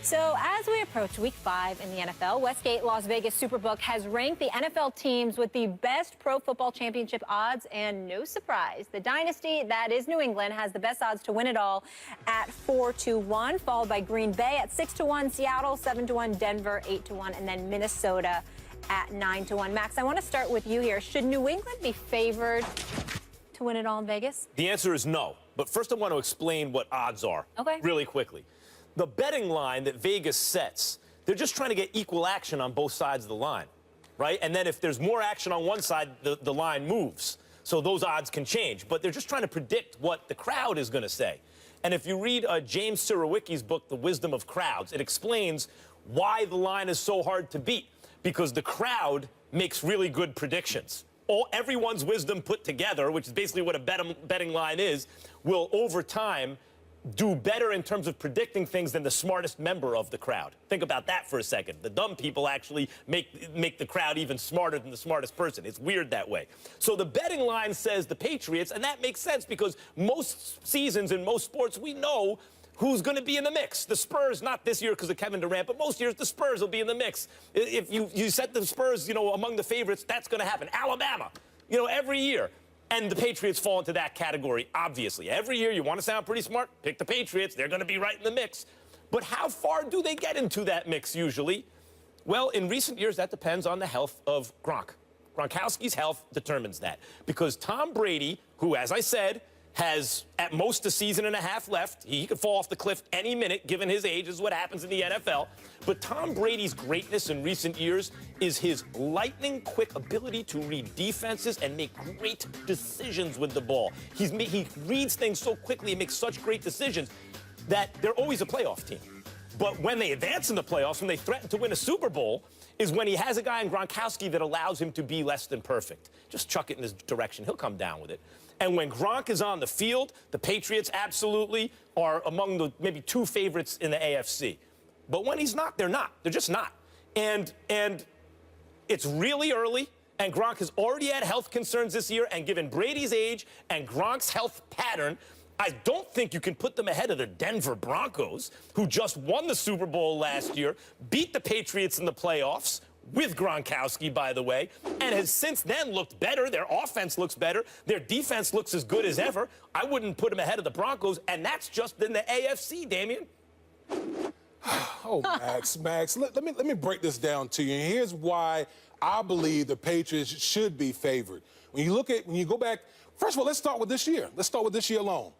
So as we approach Week 5 in the NFL, Westgate Las Vegas Superbook has ranked the NFL teams with the best Pro Football Championship odds, and no surprise, the dynasty that is New England has the best odds to win it all at 4-1, followed by Green Bay at 6-1, Seattle 7-1, Denver 8-1, and then Minnesota at 9-1. Max, I want to start with you here. Should New England be favored to win it all in Vegas? The answer is no. But first I want to explain what odds are really quickly. The betting line that Vegas sets, they're just trying to get equal action on both sides of the line, right? And then if there's more action on one side, the line moves. So those odds can change. But they're just trying to predict what the crowd is going to say. And if you read James Surowiecki's book, The Wisdom of Crowds, it explains why the line is so hard to beat. Because the crowd makes really good predictions. Everyone's wisdom put together, which is basically what a betting line is, will over time do better in terms of predicting things than the smartest member of the crowd. Think about that for a second. The dumb people actually make the crowd even smarter than the smartest person. It's weird that way. So the betting line says the Patriots, and that makes sense because most seasons in most sports we know who's going to be in the mix. The Spurs, not this year because of Kevin Durant, but most years the Spurs will be in the mix. If you set the Spurs, among the favorites, that's going to happen. Alabama, every year. And the Patriots fall into that category, obviously. Every year, you want to sound pretty smart, pick the Patriots. They're going to be right in the mix. But how far do they get into that mix usually? Well, in recent years, that depends on the health of Gronk. Gronkowski's health determines that. Because Tom Brady, who, as I said, has at most a season and a half left. He could fall off the cliff any minute, given his age, is what happens in the NFL. But Tom Brady's greatness in recent years is his lightning-quick ability to read defenses and make great decisions with the ball. He reads things so quickly and makes such great decisions that they're always a playoff team. But when they advance in the playoffs, when they threaten to win a Super Bowl, is when he has a guy in Gronkowski that allows him to be less than perfect. Just chuck it in his direction. He'll come down with it. And when Gronk is on the field, the Patriots absolutely are among the maybe two favorites in the AFC. But when he's not, they're not. They're just not. And it's really early, and Gronk has already had health concerns this year, and given Brady's age and Gronk's health pattern, I don't think you can put them ahead of the Denver Broncos, who just won the Super Bowl last year, beat the Patriots in the playoffs, with Gronkowski, by the way, and has since then looked better. Their offense looks better. Their defense looks as good as ever. I wouldn't put them ahead of the Broncos, and that's just in the AFC, Damian. Oh, Max, let me break this down to you. And here's why I believe the Patriots should be favored. When you go back, first of all, let's start with this year. Let's start with this year alone.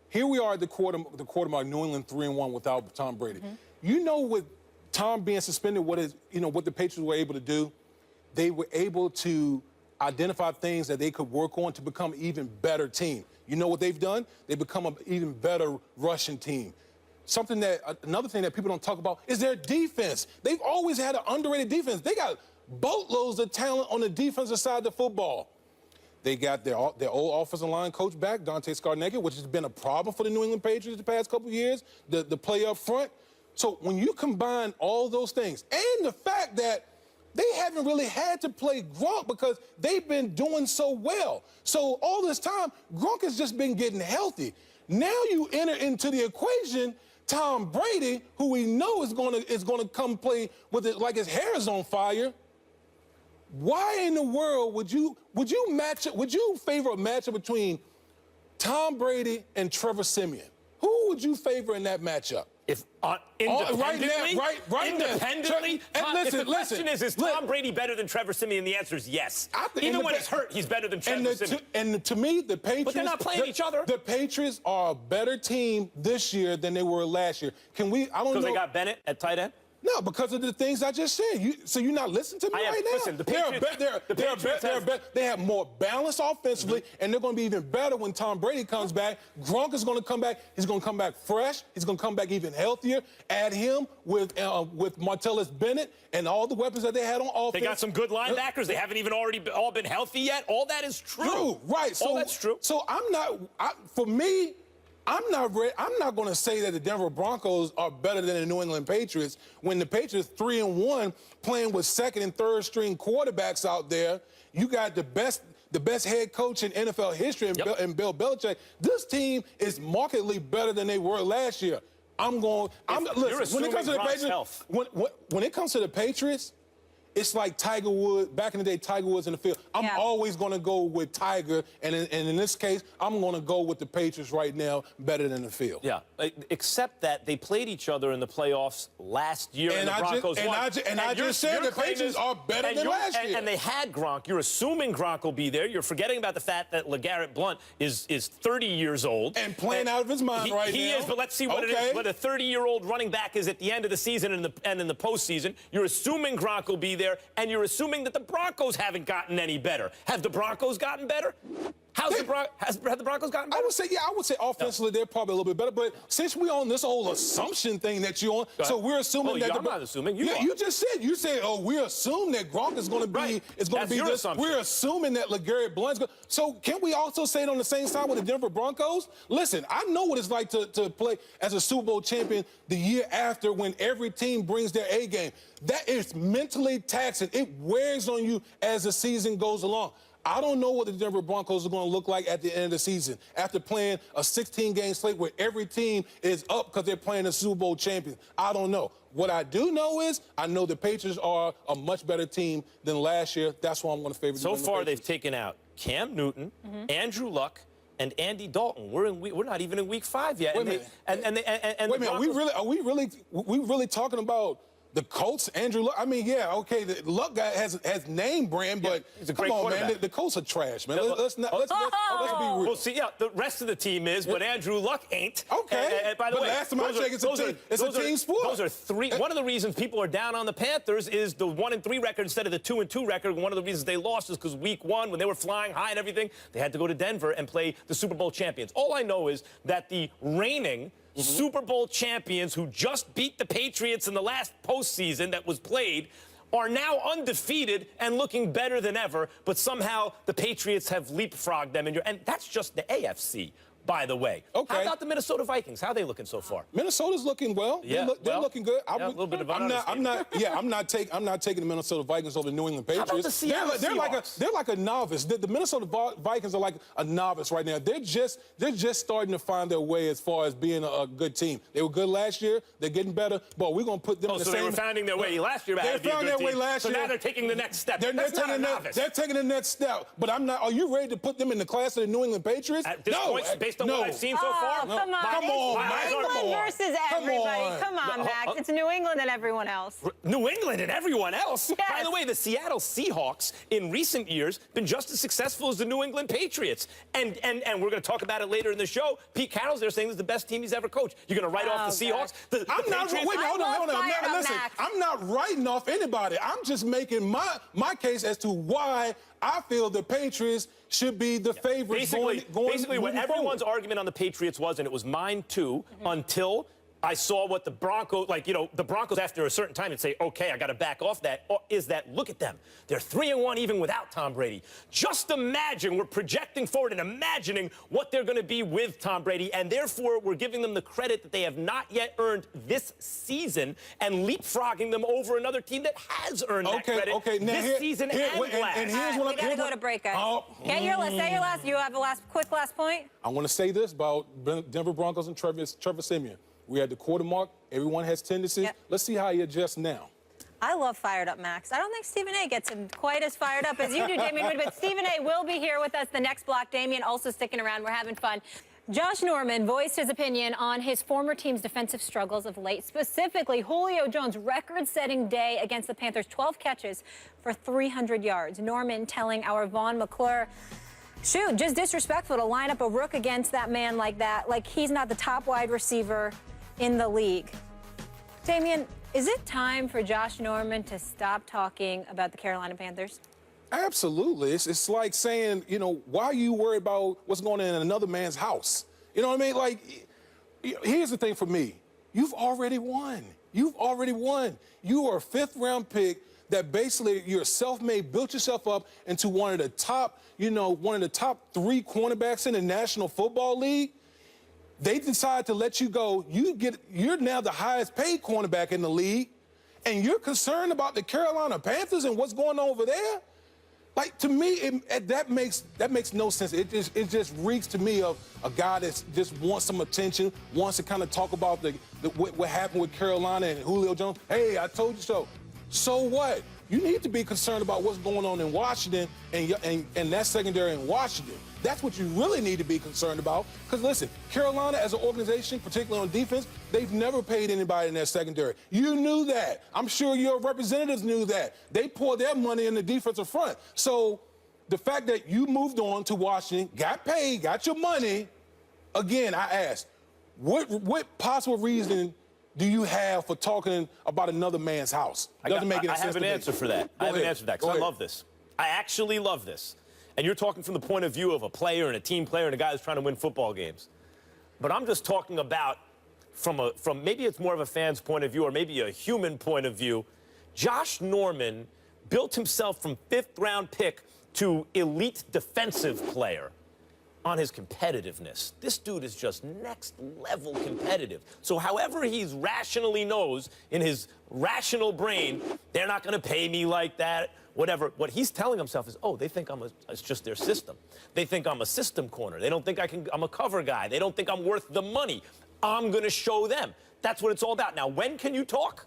Here we are at the quarterback, New England 3-1 without Tom Brady. With Tom being suspended, what the Patriots were able to do, they were able to identify things that they could work on to become an even better team. You know what they've done? They've become an even better rushing team. Another thing that people don't talk about is their defense. They've always had an underrated defense. They got boatloads of talent on the defensive side of the football. They got their old offensive line coach back, Dante Scarnecchia, which has been a problem for the New England Patriots the past couple of years, the play up front. So when you combine all those things and the fact that they haven't really had to play Gronk because they've been doing so well. So all this time, Gronk has just been getting healthy. Now you enter into the equation Tom Brady, who we know is gonna come play with it like his hair is on fire. Why in the world would you favor a matchup between Tom Brady and Trevor Siemian? Who would you favor in that matchup? If independently, if the question is Tom Brady better than Trevor Siemian? The answer is yes. Even when he's hurt, he's better than Trevor Siemian. And to me, the Patriots... But they're not playing each other. The Patriots are a better team this year than they were last year. I don't know... Because they got Bennett at tight end? No, because of the things I just said. So you're not listening to me right now? Listen, the Patriots... They have more balance offensively, and they're going to be even better when Tom Brady comes back. Gronk is going to come back. He's going to come back fresh. He's going to come back even healthier. Add him with Martellus Bennett and all the weapons that they had on offense. They got some good linebackers. They haven't even all been healthy yet. All that is true. Right. All that's true. So for me... I'm not going to say that the Denver Broncos are better than the New England Patriots when the Patriots 3-1 playing with second and third string quarterbacks out there. You got the best head coach in NFL history in Bill Belichick. This team is markedly better than they were last year. Listen, when it comes to the Patriots, when it comes to the Patriots, it's like Tiger Woods. Back in the day, Tiger Woods in the field. I'm always going to go with Tiger, and in this case, I'm going to go with the Patriots right now, better than the field. Yeah, except that they played each other in the playoffs last year, and the Broncos won. And I just said the Patriots are better than last year. And they had Gronk. You're assuming Gronk will be there. You're forgetting about the fact that LeGarrette Blount is 30 years old. And playing out of his mind right now. He is, but let's see what it is. What a 30-year-old running back is at the end of the season and in the postseason. You're assuming Gronk will be there, and you're assuming that the Broncos haven't gotten any better. Have the Broncos gotten better? Have the Broncos gotten better? I would say offensively they're probably a little bit better. But since we're on this whole assumption thing that you're on, so we're assuming that I'm not assuming. You said, we assume that Gronk is going to be this. Assumption. We're assuming that LeGarrette Blount's going. So can we also say it on the same side with the Denver Broncos? Listen, I know what it's like to play as a Super Bowl champion the year after when every team brings their A game. That is mentally taxing. It wears on you as the season goes along. I don't know what the Denver Broncos are going to look like at the end of the season after playing a 16-game slate where every team is up because they're playing a Super Bowl champion. I don't know. What I do know is I know the Patriots are a much better team than last year. That's why I'm going to favor So far, they've taken out Cam Newton, Andrew Luck, and Andy Dalton. We're not even in week 5 yet. Wait a minute. Are we really talking about the Colts, Andrew Luck? I mean, yeah, okay, the Luck guy has name brand, but he's a great come on, man, the Colts are trash, man. Let's be real. Well, see, the rest of the team is, but Andrew Luck ain't. Okay. And by the way, last time I checked, it's a team sport. Those are three. One of the reasons people are down on the Panthers is the 1-3 record instead of the 2-2 record. One of the reasons they lost is because week 1, when they were flying high and everything, they had to go to Denver and play the Super Bowl champions. All I know is that the reigning Super Bowl champions who just beat the Patriots in the last postseason that was played are now undefeated and looking better than ever, but somehow the Patriots have leapfrogged them. And that's just the AFC, by the way. Okay. How about the Minnesota Vikings? How are they looking so far? Minnesota's looking well. Yeah, they're looking good. A little bit of I'm not taking the Minnesota Vikings over the New England Patriots. How about the Seattle Seahawks? They're like a novice. The Minnesota Vikings are like a novice right now. They're just starting to find their way as far as being a good team. They were good last year. They're getting better, but we're going to put them in the same. So they were finding their way last year. They found their way last year. So now they're taking the next step. They're taking the next step. But I'm not. Are you ready to put them in the class of the New England Patriots? At this point, based on what I've seen so far. Come on. It's New England versus everybody. Come on, Max. It's New England and everyone else. New England and everyone else? Yes. By the way, the Seattle Seahawks in recent years been just as successful as the New England Patriots. And we're going to talk about it later in the show. Pete Carroll's there saying this is the best team he's ever coached. You're going to write off the Seahawks? I'm not writing off anybody. I'm just making my case as to why I feel the Patriots should be the favorites Basically, what everyone's argument on the Patriots was, and it was mine too, until I saw what the Broncos, the Broncos after a certain time would say, okay, I got to back off that, is that, look at them. They're 3-1 even without Tom Brady. Just imagine, we're projecting forward and imagining what they're going to be with Tom Brady, and therefore we're giving them the credit that they have not yet earned this season and leapfrogging them over another team that has earned that credit this season and last. And here's what we got to go to break, guys. Say your last. You have a quick last point? I want to say this about Denver Broncos and Trevor Siemian. We're at the quarter mark. Everyone has tendencies. Yep. Let's see how he adjusts now. I love fired up, Max. I don't think Stephen A. gets quite as fired up as you do, Damien, but Stephen A. will be here with us the next block. Damien also sticking around. We're having fun. Josh Norman voiced his opinion on his former team's defensive struggles of late, specifically Julio Jones' record-setting day against the Panthers, 12 catches for 300 yards. Norman telling our Vaughn McClure, shoot, just disrespectful to line up a rook against that man like that, like he's not the top wide receiver in the league. Damien, is it time for Josh Norman to stop talking about the Carolina Panthers? Absolutely. It's like saying, why are you worried about what's going on in another man's house? You know what I mean? Like, here's the thing for me. You've already won. You are a fifth-round pick that basically you're self-made, built yourself up into one of the top 3 cornerbacks in the National Football League. They decide to let you go. You're now the highest paid cornerback in the league, and you're concerned about the Carolina Panthers and what's going on over there? Like, to me, that makes no sense. It just reeks to me of a guy that just wants some attention, wants to kind of talk about what happened with Carolina and Julio Jones. Hey, I told you so. So what? You need to be concerned about what's going on in Washington and that secondary in Washington. That's what you really need to be concerned about. Because, listen, Carolina as an organization, particularly on defense, they've never paid anybody in their secondary. You knew that. I'm sure your representatives knew that. They poured their money in the defensive front. So the fact that you moved on to Washington, got paid, got your money, again, I ask, what possible reason do you have for talking about another man's house? Doesn't make any sense. I have an answer for that. I have an answer for that because I love this. I actually love this. And you're talking from the point of view of a player and a team player and a guy who's trying to win football games. But I'm just talking about from maybe it's more of a fan's point of view or maybe a human point of view. Josh Norman built himself from fifth-round pick to elite defensive player on his competitiveness. This dude is just next-level competitive. So however he's rationally knows in his rational brain, they're not going to pay me like that, whatever. What he's telling himself is, oh, they think it's just their system. They think I'm a system corner. They don't think I'm a cover guy. They don't think I'm worth the money. I'm going to show them. That's what it's all about. Now, when can you talk?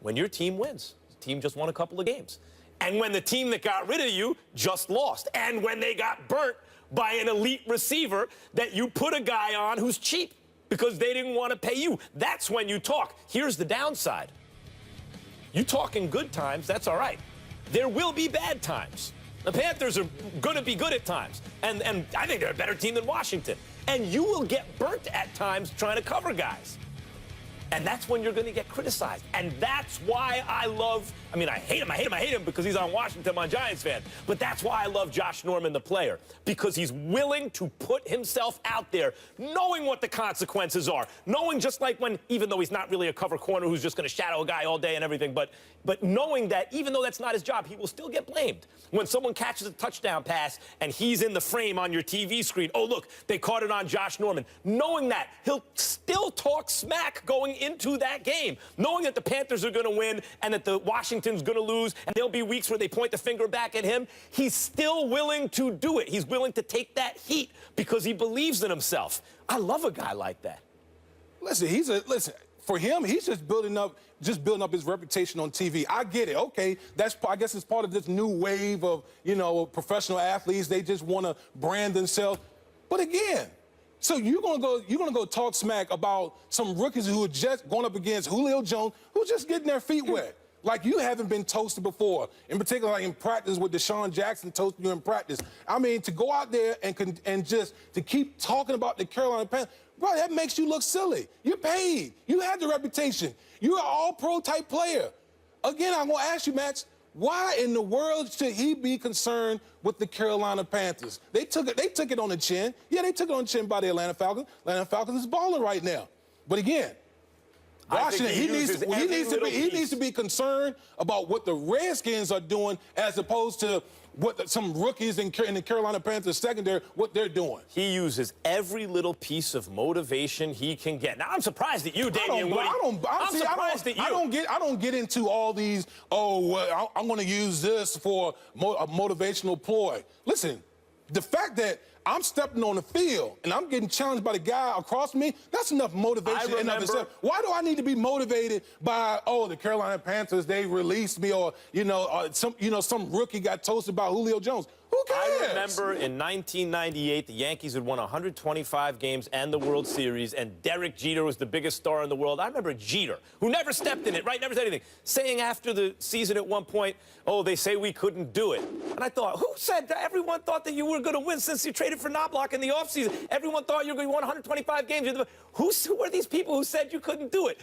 When your team wins. The team just won a couple of games. And when the team that got rid of you just lost. And when they got burnt by an elite receiver that you put a guy on who's cheap because they didn't want to pay you. That's when you talk. Here's the downside. You talk in good times, that's all right. There will be bad times. The Panthers are going to be good at times. And I think they're a better team than Washington. And you will get burnt at times trying to cover guys. And that's when you're going to get criticized. And that's why I hate him because he's on Washington, I'm a Giants fan. But that's why I love Josh Norman, the player, because he's willing to put himself out there, knowing what the consequences are, knowing just like when, even though he's not really a cover corner who's just going to shadow a guy all day and everything, but knowing that even though that's not his job, he will still get blamed. When someone catches a touchdown pass and he's in the frame on your TV screen, oh, look, they caught it on Josh Norman. Knowing that, he'll still talk smack going into that game, knowing that the Panthers are going to win and that the Washington's going to lose, and there'll be weeks where they point the finger back at him. He's still willing to do it. He's willing to take that heat because he believes in himself. I love a guy like that. Listen, for him, he's just building up his reputation on TV. I get it. Okay, I guess it's part of this new wave of, professional athletes. They just want to brand themselves. But again, so you're gonna go talk smack about some rookies who are just going up against Julio Jones, who's just getting their feet wet. Like you haven't been toasted before. In particular, like in practice with Deshaun Jackson toasting you in practice. I mean, to go out there and just to keep talking about the Carolina Panthers, bro, that makes you look silly. You're paid. You have the reputation. You're an all-pro type player. Again, I'm gonna ask you, Max, why in the world should he be concerned with the Carolina Panthers? They took it on the chin. Yeah, they took it on the chin by the Atlanta Falcons. Atlanta Falcons is balling right now. But again, Washington, he needs to be concerned about what the Redskins are doing as opposed to what some rookies in the Carolina Panthers secondary, what they're doing. He uses every little piece of motivation he can get. Now, I'm surprised at you, Damian Woody. I'm surprised at you. I don't get into all these, I'm going to use this for a motivational ploy. Listen, the fact that I'm stepping on the field and I'm getting challenged by the guy across me, that's enough motivation in and of itself. Why do I need to be motivated by, the Carolina Panthers, they released me, or, some rookie got toasted by Julio Jones? Who cares? I remember in 1998, the Yankees had won 125 games and the World Series, and Derek Jeter was the biggest star in the world. I remember Jeter, who never stepped in it, right? Never said anything, saying after the season at one point, they say we couldn't do it. And I thought, who said that? Everyone thought that you were going to win since you traded for Knobloch in the offseason. Everyone thought you were going to win 125 games. Who are these people who said you couldn't do it?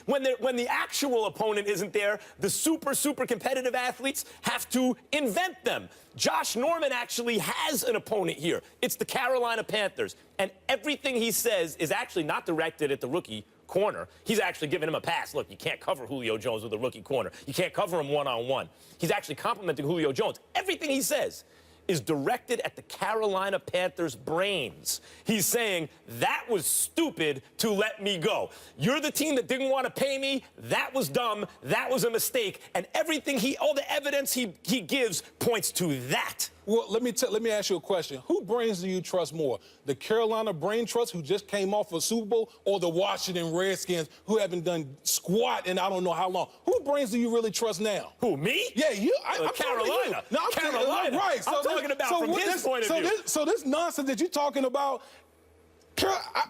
When the actual opponent isn't there, the super competitive athletes have to invent them. Josh Norman actually has an opponent here. It's the Carolina Panthers. And everything he says is actually not directed at the rookie corner. He's actually giving him a pass. Look, you can't cover Julio Jones with a rookie corner. You can't cover him one-on-one. He's actually complimenting Julio Jones. Everything he says is directed at the Carolina Panthers' brains. He's saying, that was stupid to let me go. You're the team that didn't want to pay me. That was dumb. That was a mistake. And everything all the evidence he gives points to that. Well, let me ask you a question. Who brains do you trust more? The Carolina Brain Trust, who just came off a Super Bowl, or the Washington Redskins, who haven't done squat in I don't know how long? Who brains do you really trust now? Who, me? Yeah, you. I'm Carolina. No, Carolina. Right. I'm talking about from his point of view. So this nonsense that you're talking about,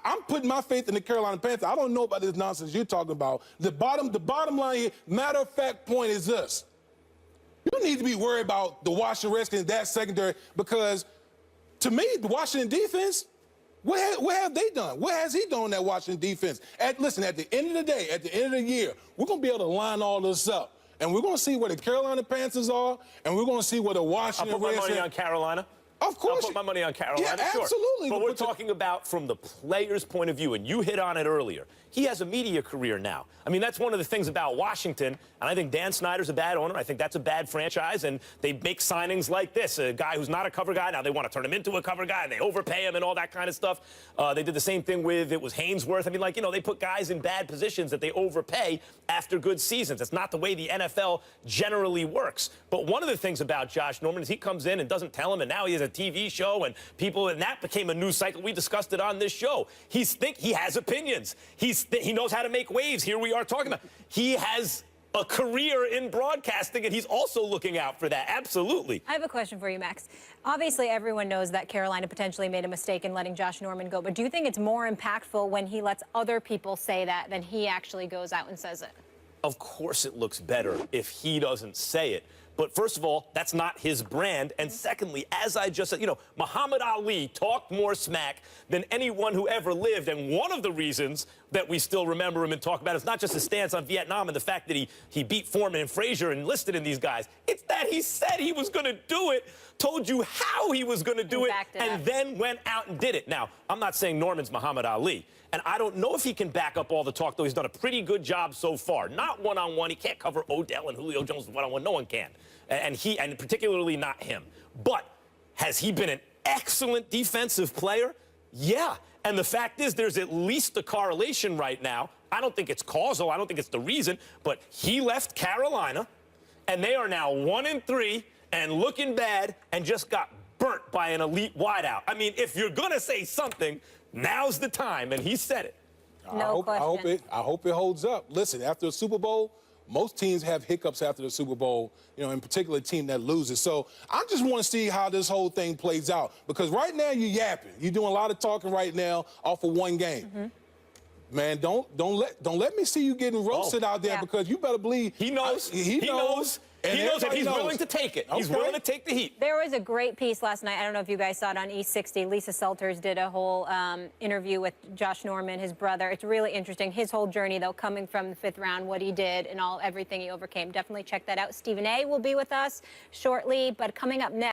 I'm putting my faith in the Carolina Panthers. I don't know about this nonsense you're talking about. The bottom line here, matter of fact point is this. You need to be worried about the Washington Redskins, that secondary, because to me, the Washington defense, what have they done? What has he done in that Washington defense? Listen, at the end of the day, at the end of the year, we're going to be able to line all this up. And we're going to see where the Carolina Panthers are, and we're going to see where the Washington Redskins... I'll put my money on Carolina. Of course. I'll put my money on Carolina, yeah, sure. absolutely. But we're talking about from the player's point of view, and you hit on it earlier. He has a media career now. I mean, that's one of the things about Washington, and I think Dan Snyder's a bad owner. I think that's a bad franchise, and they make signings like this. A guy who's not a cover guy, now they want to turn him into a cover guy, and they overpay him and all that kind of stuff. They did the same thing with, it was Hainsworth. I mean, like, you know, they put guys in bad positions that they overpay after good seasons. That's not the way the NFL generally works. But one of the things about Josh Norman is he comes in and doesn't tell him, and now he has a TV show, and people, and that became a news cycle. We discussed it on this show. He has opinions. He knows how to make waves. Here we are talking about. He has a career in broadcasting, and he's also looking out for that. Absolutely. I have a question for you, Max. Obviously, everyone knows that Carolina potentially made a mistake in letting Josh Norman go, but do you think it's more impactful when he lets other people say that than he actually goes out and says it? Of course it looks better if he doesn't say it. But first of all, that's not his brand. And secondly, as I just said, you know, Muhammad Ali talked more smack than anyone who ever lived. And one of the reasons that we still remember him and talk about is not just his stance on Vietnam and the fact that he beat Foreman and Frazier and enlisted in these guys. It's that he said he was going to do it, told you how he was going to do it, and then went out and did it. Now, I'm not saying Norman's Muhammad Ali. And I don't know if he can back up all the talk, though. He's done a pretty good job so far. Not one-on-one. He can't cover Odell and Julio Jones one-on-one. No one can. And particularly not him. But has he been an excellent defensive player? Yeah. And the fact is, there's at least a correlation right now. I don't think it's causal. I don't think it's the reason. But he left Carolina, and they are now 1-3 and looking bad and just got burnt by an elite wideout. I mean, if you're going to say something, now's the time, and he said it. No question. I hope it holds up. Listen, after a Super Bowl, most teams have hiccups after the Super Bowl, you know, in particular a team that loses. So I just want to see how this whole thing plays out, because right now you're yapping. You're doing a lot of talking right now off of one game. Man, don't let me see you getting roasted out there, because you better believe he knows. He knows. And he knows, and he's willing to take it. He's willing to take the heat. There was a great piece last night. I don't know if you guys saw it on E60. Lisa Selters did a whole interview with Josh Norman, his brother. It's really interesting. His whole journey, though, coming from the 5th round, what he did, and everything he overcame. Definitely check that out. Stephen A. will be with us shortly, but coming up next.